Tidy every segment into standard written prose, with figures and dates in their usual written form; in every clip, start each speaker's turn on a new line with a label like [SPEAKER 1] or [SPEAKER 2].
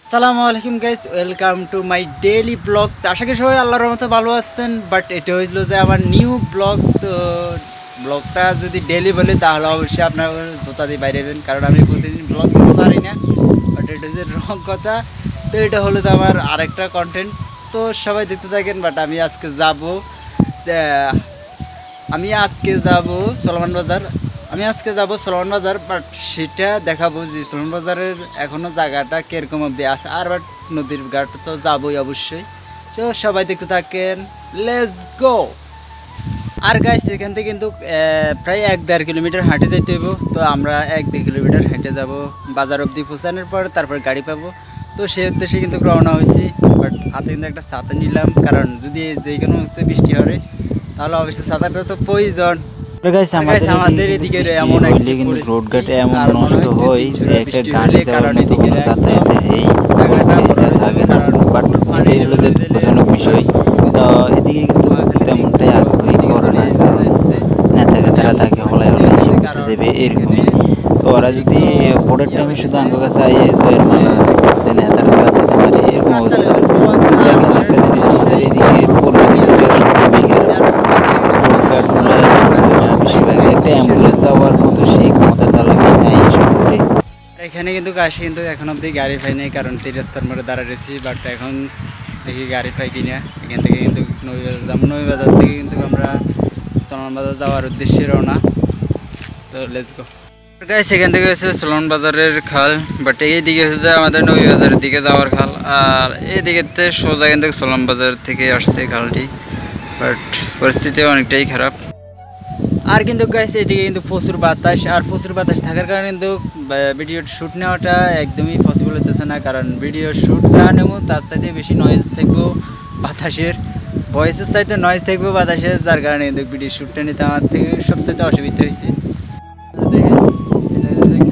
[SPEAKER 1] আসসালামু আলাইকুম guys, welcome to my daily vlog. আশা করি সবাই আল্লাহর রহমতে ভালো আছেন। বাট এটা হইলো যে আমার নিউ ব্লগ। তো ব্লগটা যদি ডেইলি বলি তাহলে অবশ্যই আপনার জোতা দিয়ে বাইরে যাবেন, কারণ আমি প্রতিদিন ব্লগ করতে পারি না। বাট এটা হচ্ছে রং কথা। তো এটা হলো যে আমার আরেকটা কন্টেন্ট। তো সবাই দেখতে থাকেন। বাট আমি আজকে যাব সলমান বাজার। বাট সেটা দেখাবো যে সলমান বাজারের এখনও জায়গাটা কীরকম অব্দি আছে। আর বাট নদীর ঘাট তো যাবোই অবশ্যই। তো সবাই দেখতে থাকেন, লেটস গো। আর গাইস এখান থেকে কিন্তু প্রায় 1-1.5 কিলোমিটার হাঁটে যাইতে হইব। তো আমরা 1-2 কিলোমিটার হেঁটে যাব বাজার অবধি পৌঁছানোর পর, তারপর গাড়ি পাবো। তো সেই উদ্দেশ্যে কিন্তু রওনা হয়েছি। বাট হাতে কিন্তু একটা ছাতা নিলাম, কারণ যদি যে কোনো মুহূর্তে বৃষ্টি হয় তাহলে অবশ্যই ছাতাটা তো প্রয়োজন। আমাদের এদিকে এমন কিন্তু রোড ঘাটে এমন নষ্ট হয় যে একটা গাড়ি যাওয়ার মতো কোনো যাতায়াতের এই অবস্থাটা থাকে না। বাট এটাই হলো যে দুঃখজনক বিষয়। তো এদিকে কিন্তু তেমনটাই আগ্রহী করে না, নেতাকে তারা তাকে হলায় হলায় করতে দেবে এরকমই। তো ওরা যদি ভোটের টাইমে শুধু আঙ্গ কাছে আইয়ে জয়ের মালা নেতার গলা দিতে পারে এরকম অবস্থা। কিন্তু দেখেন একটা জিনিস, আমাদের এদিকে পরিচিত একটা অ্যাম্বুলেন্স যাওয়ার মতো সেই ক্ষমতাটা লাগে না এইসব রোডে। এখানে কিন্তু আসি কিন্তু এখন অব্দি গাড়ি পাই নাই, কারণ 3 রাস্তার মোড়ে দাঁড়ায় রয়েছি। বাট এখন দেখি গাড়ি পাই কিনা। এখান থেকে কিন্তু নবীবাজার যাবো, নবীবাজার থেকে কিন্তু আমরা সলমান বাজার যাওয়ার উদ্দেশ্যে রওনা। তো লেটস গো গাইস। এখান থেকে হচ্ছে সলমান বাজারের খাল, বাট এইদিকে হচ্ছে আমাদের নবীবাজারের দিকে যাওয়ার খাল। আর এইদিকে সোজা কিন্তু সলমান বাজার থেকে আসছে খালটি। বাট পরিস্থিতি অনেকটাই খারাপ। আর কিন্তু গাইস এদিকে কিন্তু প্রচুর বাতাস, আর প্রচুর বাতাস থাকার কারণে কিন্তু ভিডিও শ্যুট নেওয়াটা একদমই পসিবল হতেছে না। কারণ ভিডিও শ্যুট যা নেব তার সাথে বেশি নয়েজ থাকবো বাতাসের, ভয়েসের সাথে নয়েজ থাকবো বাতাসের, যার কারণে কিন্তু ভিডিও শ্যুটটা নিতে আমার থেকে সবচেয়ে অসুবিধা হয়েছে।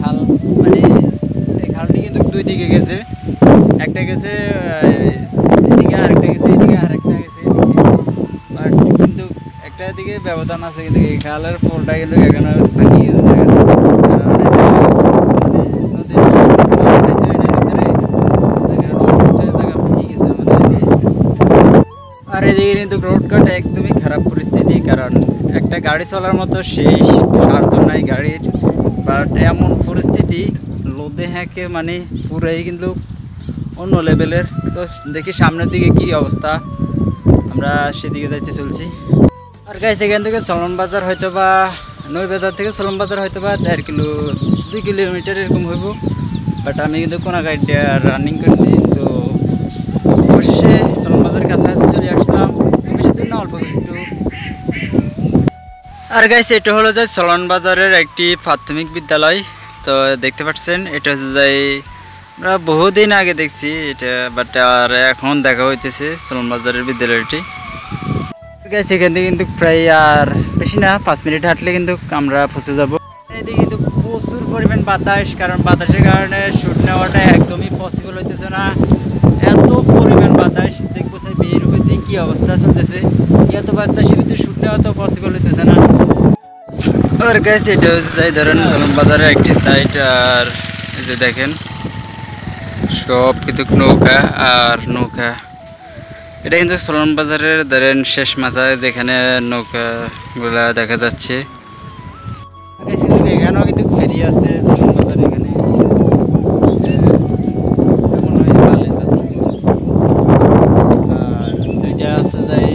[SPEAKER 1] খাল মানে এই খালটি কিন্তু দুই দিকে গেছে, একটা গেছে এদিকে, আরেকটা গেছে এদিকে, আরেকটা গেছে কিন্তু একটা দিকে ব্যবধান আছে। কিন্তু এই খালের পোলটা কিন্তু এখানে ভাঙিয়ে আর এদিকে কিন্তু রোডঘাট একদমই খারাপ পরিস্থিতি, কারণ একটা গাড়ি চলার মতো শেষ সার্থ নাই গাড়ির। বাট এমন পরিস্থিতি লোদে হ্যাঁকে মানে পুরাই কিন্তু অন্য লেভেলের। তো দেখি সামনের দিকে কি অবস্থা, আমরা সেদিকে যাইতে চলছি। আর গাইস এখান থেকে সলমান বাজার হয়তো বা নবীবাজার থেকে সলমান বাজার হয়তো বা 2 কিলোমিটার এরকম হইব। বাট আমি কিন্তু কোনো গাড়িটা রানিং করছি। তো অবশ্যই সলমান বাজারের কাছাকাছি চলে আসলাম, বেশি দূর না, অল্প একটু। আর গাইস এটা হলো যে সলমান বাজারের একটি প্রাথমিক বিদ্যালয়। তো দেখতে পাচ্ছেন এটা হচ্ছে যে আমরা বহুদিন আগে দেখছি এটা, বাট আর এখন দেখা হইতেছে সলমান বাজারের বিদ্যালয়টি। গাইস এখান থেকে কিন্তু প্রায় আর বেশি না, 5 মিনিট হাঁটলে কিন্তু আমরা পৌঁছে যাব। এদিকে কিন্তু প্রচুর পরিমাণ বাতাস, কারণ বাতাসের কারণে শ্যুট নেওয়াটা একদমই পসিবল হইতেছে না। এত পরিমাণ বাতাস দেখবো স্যার বের হইতে কি অবস্থা চলতেছে, এত বাতাসের ভিতরে শ্যুট নেওয়া তো পসিবল হইতেছে না। আর গাইস এটা হচ্ছে ধরেন সলমান বাজারের একটি সাইড। আর এই যে দেখেন সব কিন্তু নৌকা আর নৌকা। এটা কিন্তু সলমান বাজারের ধরেন শেষ মাথায় যেখানে নৌকাগুলা দেখা যাচ্ছে। এখানেও কিন্তু ফেরি আছে সলমান বাজার, এখানে আর দুইটা আছে যাই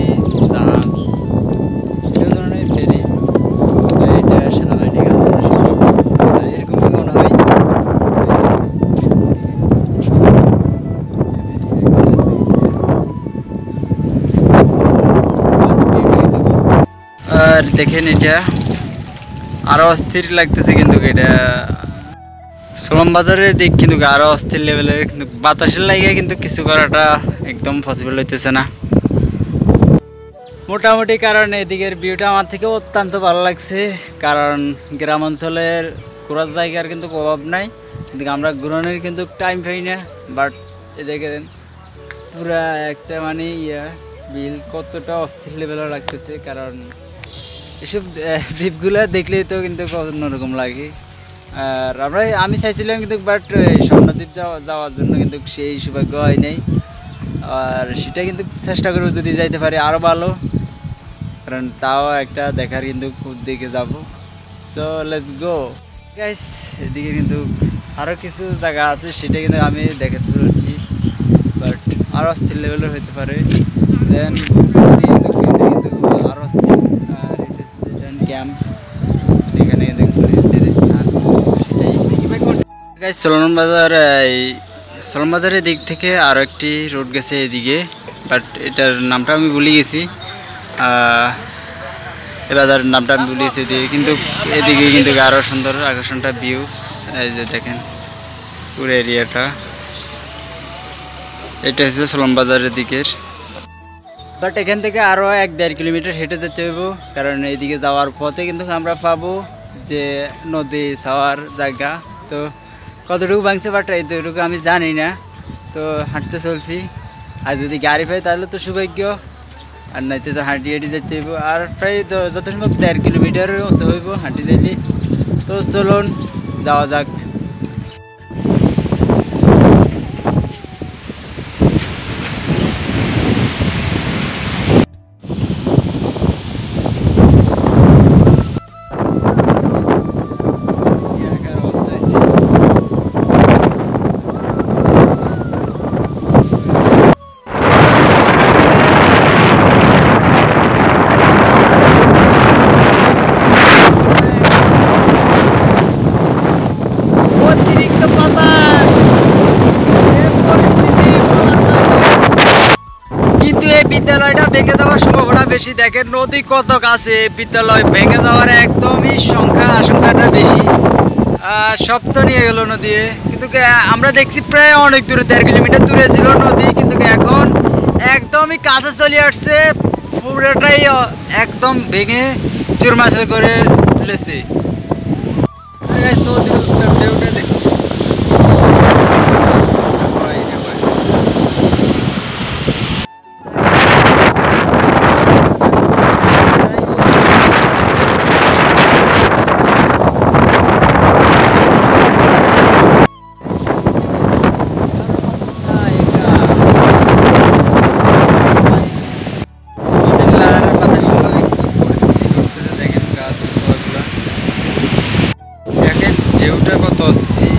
[SPEAKER 1] ধরনের ফেরি। এটা সেনাবাহিনী এরকমই মনে হয়। আর দেখেন এটা আরো অস্থির লাগতেছে, কিন্তু এটা সলমান বাজারের দিক কিন্তু আরো অস্থির লেভেলের। কিন্তু বাতাসের লাগে কিন্তু কিছু করাটা একদম পসিবল হইতেছে না মোটামুটি। কারণ এদিকের ভিউটা আমার থেকে অত্যন্ত ভালো লাগছে, কারণ গ্রাম অঞ্চলের ঘোরার জায়গার কিন্তু অভাব নাই, কিন্তু আমরা ঘুরানোর কিন্তু টাইম পাই না। বাট এ দেখেন পুরা একটা মানে বিল কতটা অস্থির লেভেলের লাগতেছে, কারণ এসব দ্বীপগুলো দেখলেই তো কিন্তু অন্যরকম লাগে। আর আমি চাইছিলাম কিন্তু বাট স্বর্ণদ্বীপ যাওয়ার জন্য কিন্তু সেই সৌভাগ্য হয় নাই। আর সেটা কিন্তু চেষ্টা করবো যদি যাইতে পারি আরও ভালো, কারণ তাও একটা দেখার কিন্তু দিকে যাব। তো লেটস গো গাইস। এদিকে কিন্তু আরও কিছু জায়গা আছে, সেটা কিন্তু আমি দেখাতে চলছি, বাট আরও অস্থির লেভেলের হতে পারে। দেন কিন্তু আরও অস্থির ক্যাম্প, সেখানে কিন্তু স্থান, সেটাই গাইস। সোলন বাজারের দিক থেকে আরও একটি রোড গেছে এদিকে, বাট এটার নামটা আমি ভুলে গেছি। এ বাজারের নামটা আমি ভুলে গেছি এদিকে, কিন্তু এদিকে কিন্তু আরও সুন্দর আকর্ষণটা ভিউ। এই যে দেখেন পুরো এরিয়াটা, এটা হচ্ছে সোলন বাজারের দিকের। বাট এখান থেকে আরও 1-1.5 কিলোমিটার হেঁটে যেতে হইব, কারণ এইদিকে যাওয়ার পথে কিন্তু আমরা পাবো যে নদী ছাওয়ার জায়গা। তো কতটুকু ভাঙছে বাট এইটুকু আমি জানি না, তো হাঁটতে চলছি। আর যদি গাড়ি পাই তাহলে তো সৌভাগ্য, আর নাইতে তো হাঁটি হাঁটি যেতে হইব। আর প্রায় যত সম্ভব 1.5 কিলোমিটার হইব হাঁটি যাইলে। তো চলুন যাওয়া যাক। বিদ্যালয়টা ভেঙে যাওয়ার সম্ভাবনা বেশি। দেখেন নদী কত কাছে, বিদ্যালয় ভেঙে যাওয়ার একদমই আশঙ্কাটা বেশি। সব তো নিয়ে গেল নদী, কিন্তু আমরা দেখছি প্রায় অনেক দূরে, 1.5 কিলোমিটার দূরে ছিল নদী, কিন্তু এখন একদমই কাছে চলে আসছে, পুরোটাই একদম ভেঙে চুরমাচুর করে ফেলেছে। নদীর ঢেউটা দেখুন। ঢেউটা কত অস্থির।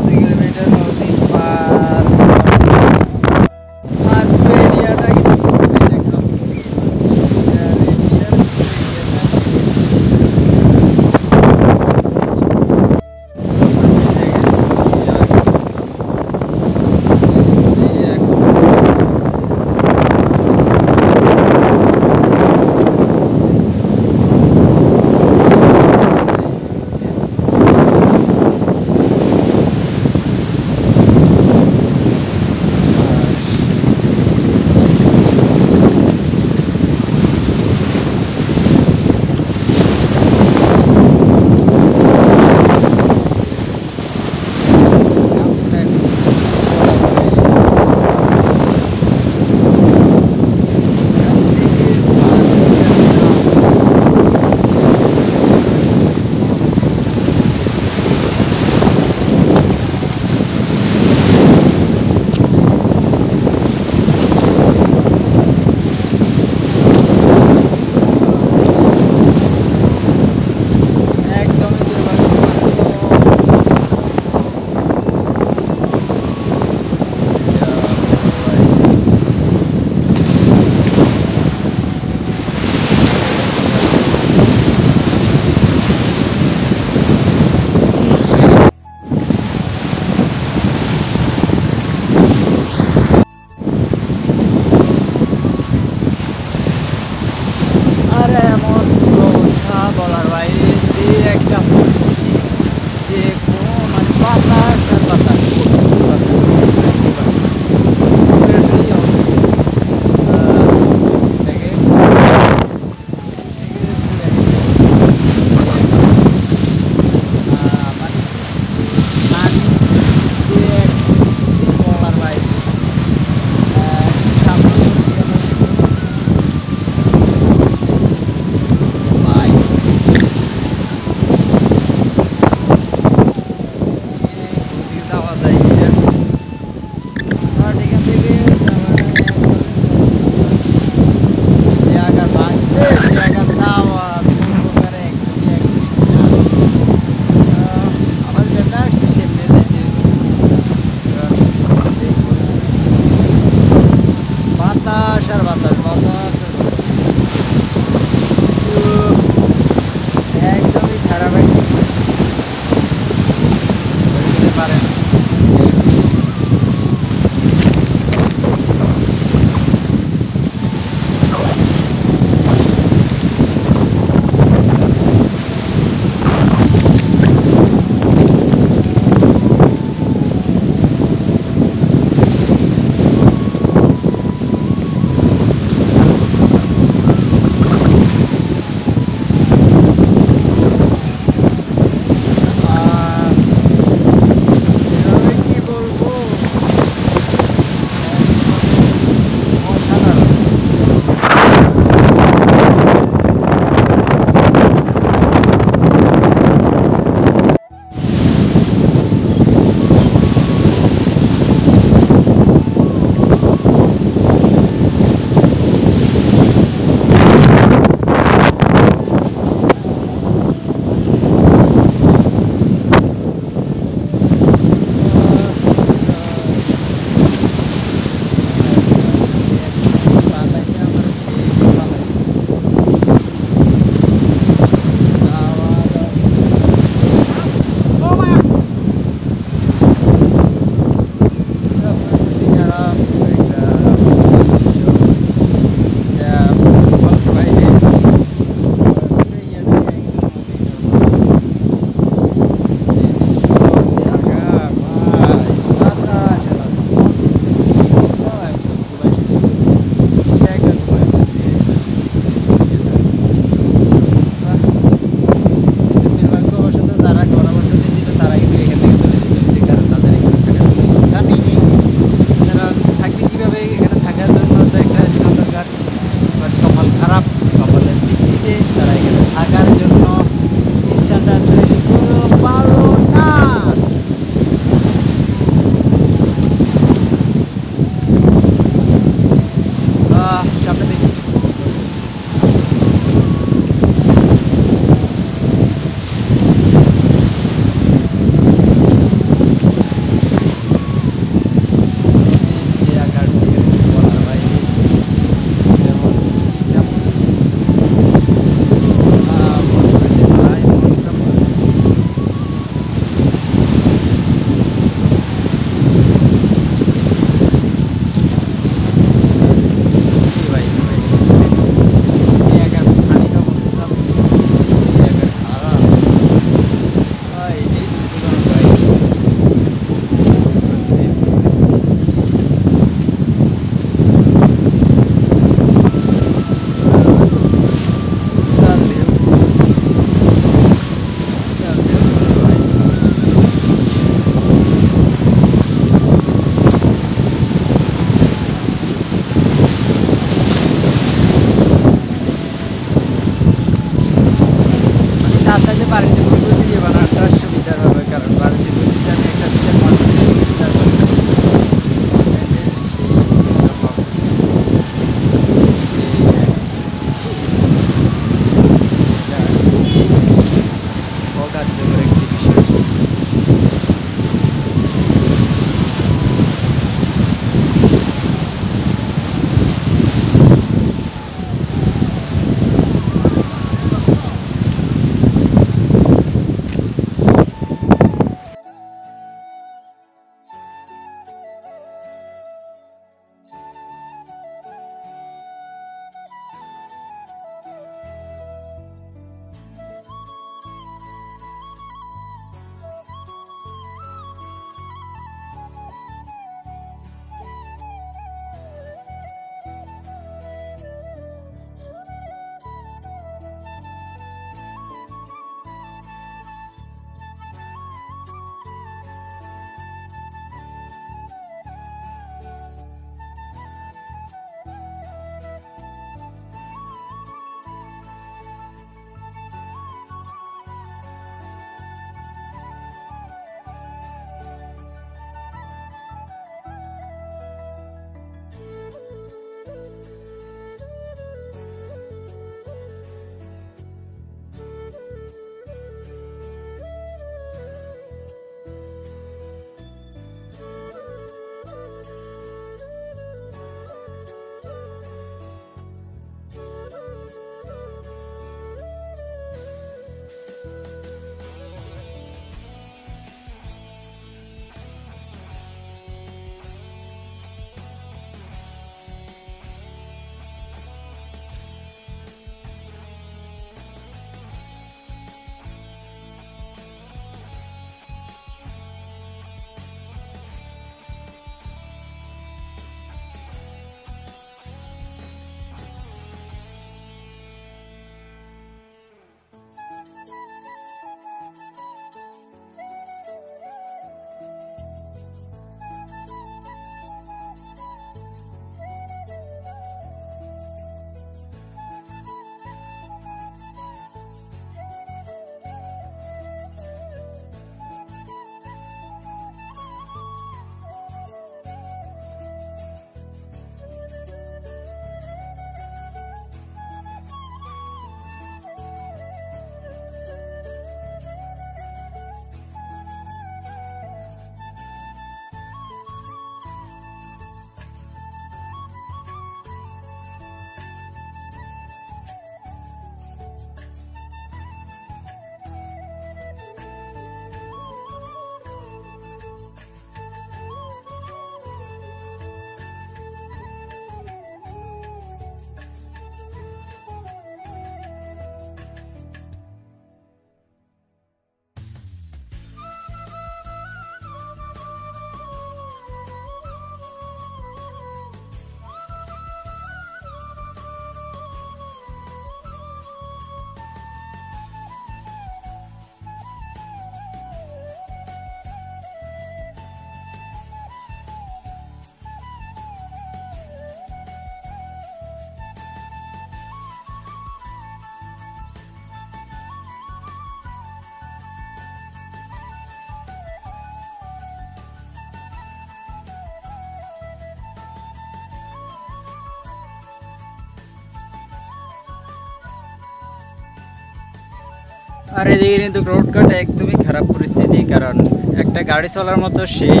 [SPEAKER 1] আর এদিকে কিন্তু রোডঘাট একদমই খারাপ পরিস্থিতি, কারণ একটা গাড়ি চলার মতো সেই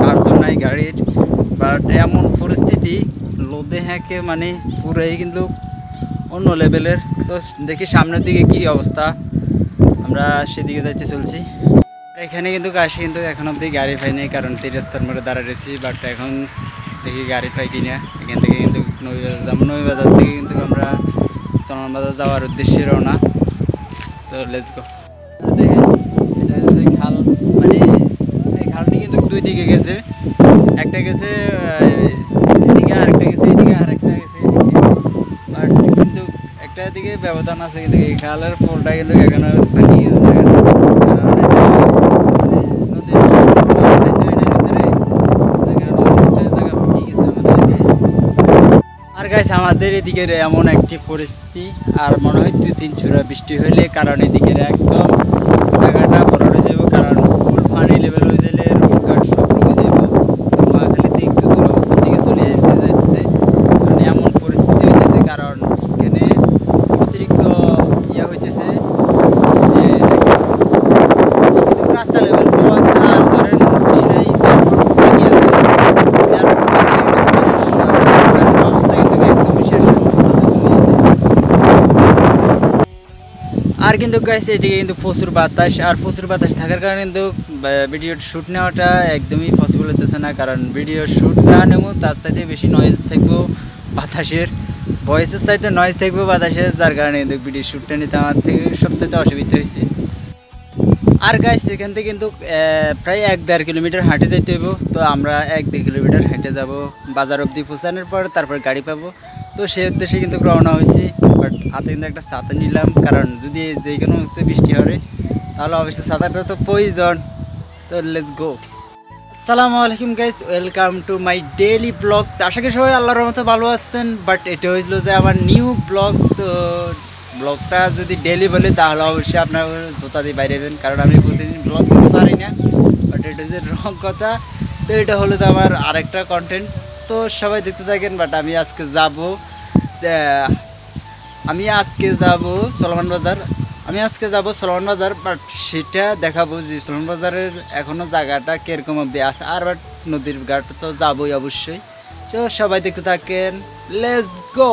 [SPEAKER 1] সাধ্য নাই গাড়ির। বাট এমন পরিস্থিতি লোদে হ্যাঁকে মানে পুরাই কিন্তু অন্য লেভেলের। তো দেখি সামনের দিকে কি অবস্থা, আমরা সেদিকে যাইতে চলছি। এখানে কিন্তু আসি কিন্তু এখন অব্দি গাড়ি পাইনি, কারণ 3 রাস্তার মোড়ে দাঁড়ায় রয়েছি। বাট এখন দেখি গাড়ি পাই কিনা। এখান থেকে কিন্তু নবীবাজার যাবো, নবীবাজার থেকে কিন্তু আমরা সলমান বাজার যাওয়ার উদ্দেশ্যে রওনা। তো লেটস গো। দেখেন এটা হচ্ছে খাল, মানে এই খালটি কিন্তু 2 দিকে গেছে, একটা গেছে এদিকে, আরেকটা গেছে এদিকে, আরেকটা গেছে এদিকে। বাট কিন্তু একটা দিকে ব্যবধান আছে, কিন্তু এই খালের পোলটা কিন্তু এখানে ভাঙি গেছে। আর গাইস আমাদের এদিকে এমন একটি পরিস্থিতি, আর মনে হয় 2-3 ছোড়া বৃষ্টি হইলে, কারণ এদিকে একদম জায়গাটা বড় হয়ে যাবো, কারণ ফুল পানি লেভেল হয়ে গেলে রোডঘাট সব ডুবে যাবো। নোয়াখালীতে একটু দুরবস্থার দিকে চলে যেতে যাইতেছে, কারণ এমন পরিস্থিতি হইতেছে, কারণ এখানে অতিরিক্ত ইয়ে হইতেছে যে রাস্তা লেভেল পাওয়া আর ধরেন বেশি নাই, আর কিন্তু গাইস এদিকে কিন্তু প্রচুর বাতাস, আর প্রচুর বাতাস থাকার কারণে কিন্তু ভিডিও শ্যুট নেওয়াটা একদমই পসিবল হতেছে না, কারণ ভিডিও শ্যুট যা নেব তার সাথে বেশি নয়েজ থাকবো বাতাসের, ভয়েসের সাথে নয়েজ থাকবো বাতাসের, যার কারণে কিন্তু ভিডিও শ্যুটটা নিতে আমার থেকে সবসাথে অসুবিধা হয়েছে। আর গাইস এখান থেকে কিন্তু প্রায় 1-1.5 কিলোমিটার হাঁটে যাইতে হইব। তো আমরা 1-2 কিলোমিটার হেঁটে যাব বাজার অবধি পৌঁছানোর পর, তারপর গাড়ি পাবো। তো সেই উদ্দেশ্যে কিন্তু রওনা হয়েছি। বাট হাতে কিন্তু একটা ছাতা নিলাম, কারণ যদি যে কোনো মুহূর্তে বৃষ্টি হয় তাহলে অবশ্যই ছাতাটা তো প্রয়োজন। তো লেটস গো। আসসালামু আলাইকুম guys, welcome to my daily vlog. আশা করি সবাই আল্লাহর রহমতে ভালো আছেন। বাট এটা হইলো যে আমার নিউ ব্লগ। তো ব্লগটা যদি ডেইলি বলি তাহলে অবশ্যই আপনার জোতা দিয়ে বাইরে যাবেন, কারণ আমি প্রতিদিন ব্লগ করতে পারি না। বাট এটা হচ্ছে রং কথা। তো এটা হলো যে আমার আরেকটা কন্টেন্ট, তো সবাই দেখতে থাকেন। বাট আমি আজকে যাব সলমান বাজার। বাট সেটা দেখাবো যে সলমান বাজারের এখনও জায়গাটা কীরকম অব্দি আছে। আর বাট নদীর ঘাট তো যাবোই অবশ্যই। তো সবাই দেখতে থাকেন, লেটস গো।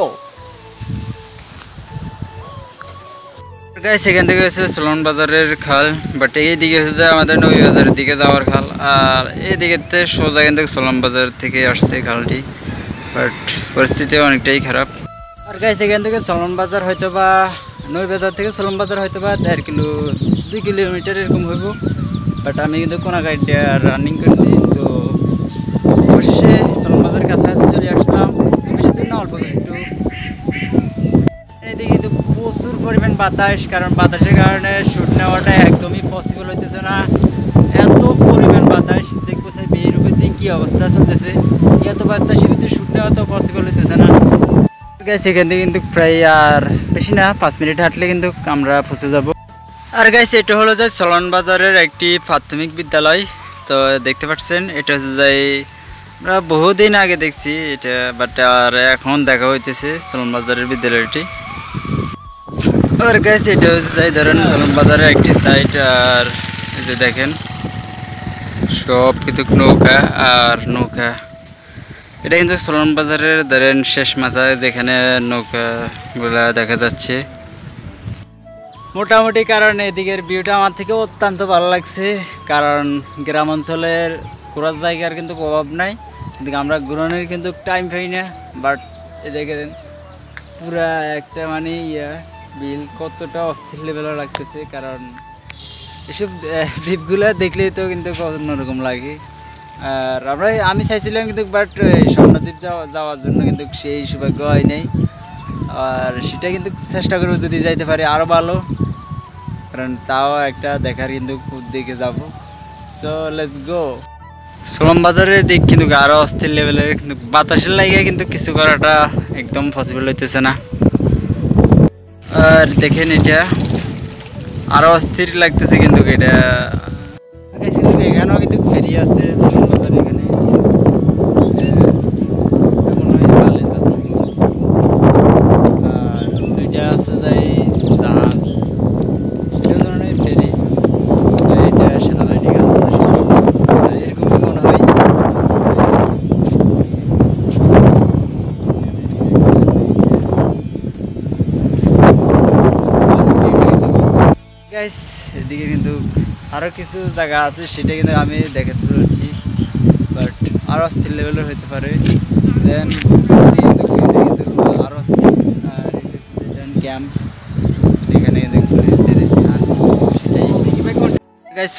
[SPEAKER 1] গাইস এখান থেকে হচ্ছে সলমান বাজারের খাল, বাট এইদিকে হচ্ছে আমাদের নবীবাজারের দিকে যাওয়ার খাল, আর এইদিকে সোজা এখান থেকে সলমান বাজার থেকে আসছে খালটি। বাট পরিস্থিতি অনেকটাই খারাপ। আর গাইস এখান থেকে সলমান বাজার হয়তো বা নবীবাজার থেকে সলমান বাজার হয়তো বা 2 কিলোমিটার এরকম হইব। বাট আমি কিন্তু কোনা গাড়িটা রানিং করছি, তো অবশ্যই সলমান বাজার কাছাকাছি চলে আসলাম। বেশি দূর না, অল্প একটু। এদিকে কিন্তু প্রচুর পরিমাণ বাতাস, কারণ বাতাসের কারণে শ্যুট নেওয়াটা একদমই পসিবল হইতেছে না। এত পরিমাণ বাতাস দেখবো স্যার বিয়ের উপরে কী অবস্থা চলতেছে, এত বাতাসের ভিতরে শ্যুট নেওয়া তো পসিবল হইতেছে না। গাইস এখান থেকে কিন্তু প্রায় আর বেশি না, 5 মিনিট হাঁটলে কিন্তু আমরা পৌঁছে যাব। আর গাইস এটা হলো যে সলমান বাজারের একটি প্রাথমিক বিদ্যালয়। তো দেখতে পাচ্ছেন এটা হচ্ছে যে আমরা বহুদিন আগে দেখছি এটা, বাট আর এখন দেখা হইতেছে সলমান বাজারের বিদ্যালয়টি। আর গাইস এটা হচ্ছে ধরেন সলমান বাজারের একটি সাইড, আর এই যে দেখেন সব কিন্তু নৌকা আর নৌকা। এটা কিন্তু সলমান বাজারের ধরেন শেষ মাথায় যেখানে নৌকাগুলা দেখা যাচ্ছে মোটামুটি, কারণ এদিকের ভিউটা আমার থেকে অত্যন্ত ভালো লাগছে, কারণ গ্রাম অঞ্চলের ঘোরার জায়গার কিন্তু অভাব নাই, কিন্তু আমরা ঘুরানোর কিন্তু টাইম পাই না। বাট এদিকে পুরা একটা মানে বিল কতটা অস্থির লেভেলে লাগতেছে, কারণ এসব দ্বীপগুলো দেখলেই তো কিন্তু অন্যরকম লাগে। আর আমি চাইছিলাম কিন্তু, বাট স্বর্ণদ্বীপ যাওয়ার জন্য কিন্তু সেই সৌভাগ্য হয় নাই। আর সেটা কিন্তু চেষ্টা করবো যদি যাইতে পারি আরও ভালো, কারণ তাও একটা দেখার কিন্তু দিকে যাব। তো লেটস গো। সলমান বাজারের দিক কিন্তু আরও অস্থির লেভেলের, কিন্তু বাতাসের লাগে কিন্তু কিছু করাটা একদম পসিবল হইতেছে না। আর দেখেন এটা আরও অস্থির লাগতেছে, কিন্তু এটা এখানেও কিন্তু ফেরি আছে সলমান বাজার। এখানে আর দুইটা আছে যাই জাহাজ, গাইস এদিকে কিন্তু আরও কিছু জায়গা আছে, সেটা কিন্তু আমি দেখাতে চলছি, বাট আরও অস্থির লেভেলের হতে পারে। দেন আরও অস্থির ক্যাম্প, সেখানে স্থান, সেটাই গাইস।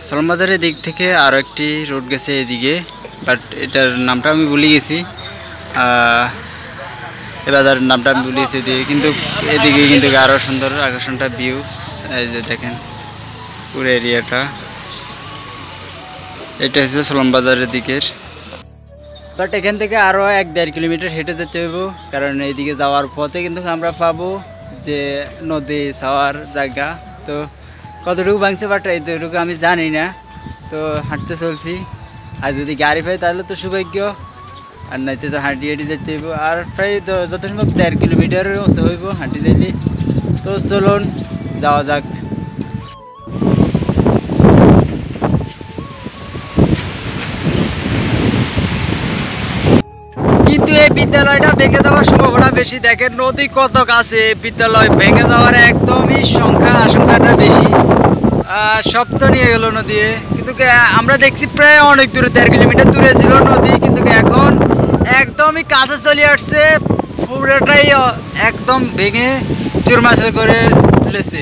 [SPEAKER 1] সোলন বাজারের দিক থেকে আরও একটি রোড গেছে এদিকে, বাট এটার নামটা আমি ভুলে গেছি। এই বাজারের নামটা আমি ভুলে গেছি এদিকে, কিন্তু এদিকে কিন্তু আরও সুন্দর আকর্ষণটা ভিউ। এই যে দেখেন পুরো এরিয়াটা, এটা হচ্ছে সোলন বাজারের দিকের। বাট এখান থেকে আরও 1-1.5 কিলোমিটার হেঁটে যেতে হইব, কারণ এইদিকে যাওয়ার পথে কিন্তু আমরা পাবো যে নদী ছাওয়ার জায়গা। তো কতটুকু ভাঙছে বাট এইটুকু আমি জানি না, তো হাঁটতে চলছি। আর যদি গাড়ি পাই তাহলে তো সৌভাগ্য, আর নাইতে তো হাঁটি হাঁটি যেতে হইব। আর প্রায় যত সম্ভব 1.5 কিলোমিটার হইব হাঁটি যাইলে। তো চলুন যাওয়া যাক। কিন্তু এই বিদ্যালয়টা ভেঙে যাওয়ার সম্ভাবনা বেশি। দেখেন নদী কত কাছে, বিদ্যালয় ভেঙে যাওয়ার একদমই আশঙ্কাটা বেশি। সব তো নিয়ে গেল নদী, কিন্তু আমরা দেখছি প্রায় অনেক দূরে, 1.5 কিলোমিটার দূরে ছিল নদী, কিন্তু এখন একদমই কাছে চলে আসছে, পুরোটাই একদম ভেঙে চুরমাচুর করে ফেলেছে।